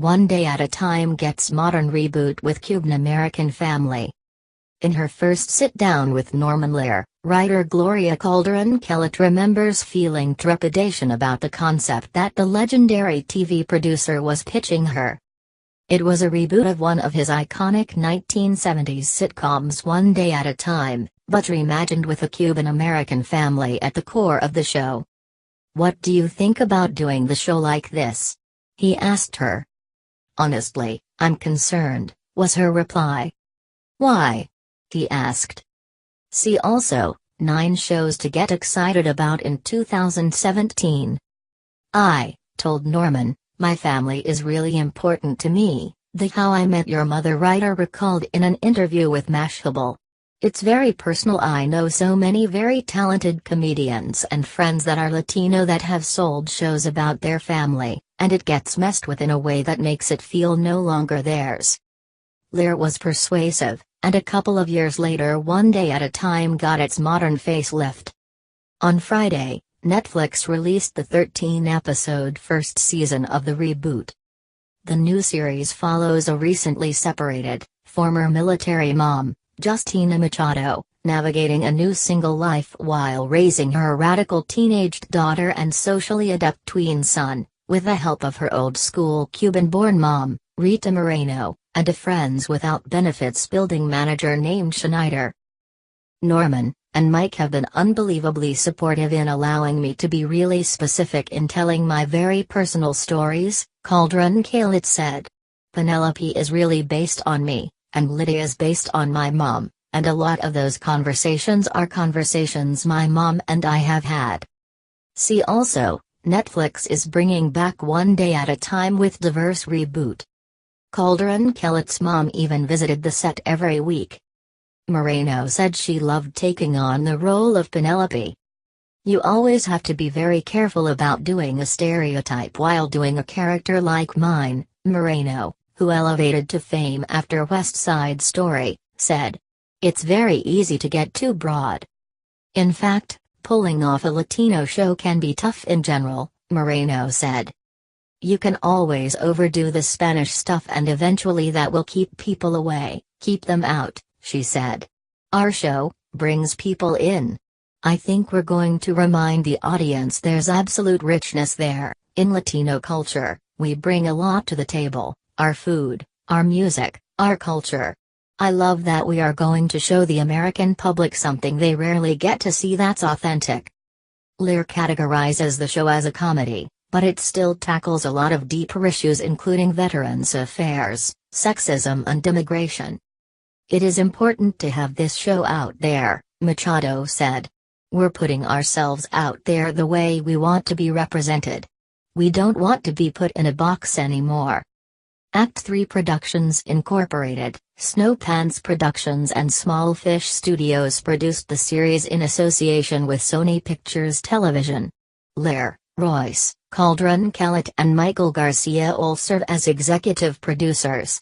One Day at a Time gets modern reboot with Cuban American family. In her first sit-down with Norman Lear, writer Gloria Calderon-Kellett remembers feeling trepidation about the concept that the legendary TV producer was pitching her. It was a reboot of one of his iconic 1970s sitcoms One Day at a Time, but reimagined with a Cuban American family at the core of the show. "What do you think about doing the show like this?" he asked her. "Honestly, I'm concerned," was her reply. "Why?" he asked. See also, 9 shows to get excited about in 2017. "I told Norman, my family is really important to me," the How I Met Your Mother writer recalled in an interview with Mashable. "It's very personal. I know so many very talented comedians and friends that are Latino that have sold shows about their family, and it gets messed with in a way that makes it feel no longer theirs." Lear was persuasive, and a couple of years later One Day at a Time got its modern facelift. On Friday, Netflix released the 13-episode first season of the reboot. The new series follows a recently separated, former military mom, Justina Machado, navigating a new single life while raising her radical teenaged daughter and socially adept tween son, with the help of her old-school Cuban-born mom, Rita Moreno, and a Friends Without Benefits building manager named Schneider. "Norman and Mike have been unbelievably supportive in allowing me to be really specific in telling my very personal stories," Calderon-Kellett said. "Penelope is really based on me, and Lydia is based on my mom, and a lot of those conversations are conversations my mom and I have had." See also, Netflix is bringing back One Day at a Time with diverse reboot. Calderon-Kellett's mom even visited the set every week. Moreno said she loved taking on the role of Penelope. "You always have to be very careful about doing a stereotype while doing a character like mine," Moreno, who elevated to fame after West Side Story, said. "It's very easy to get too broad. In fact, pulling off a Latino show can be tough in general," Moreno said. "You can always overdo the Spanish stuff and eventually that will keep people away, keep them out," she said. "Our show brings people in. I think we're going to remind the audience there's absolute richness there. In Latino culture, we bring a lot to the table, our food, our music, our culture. I love that we are going to show the American public something they rarely get to see that's authentic." Lear categorizes the show as a comedy, but it still tackles a lot of deeper issues including veterans affairs, sexism and immigration. "It is important to have this show out there," Machado said. "We're putting ourselves out there the way we want to be represented. We don't want to be put in a box anymore." Act 3 Productions Incorporated, Snow Pants Productions and Small Fish Studios produced the series in association with Sony Pictures Television. Lear, Royce, Calderon-Kellett and Michael Garcia all serve as executive producers.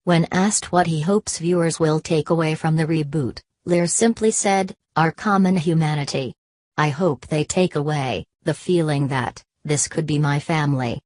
When asked what he hopes viewers will take away from the reboot, Lear simply said, "Our common humanity. I hope they take away the feeling that this could be my family."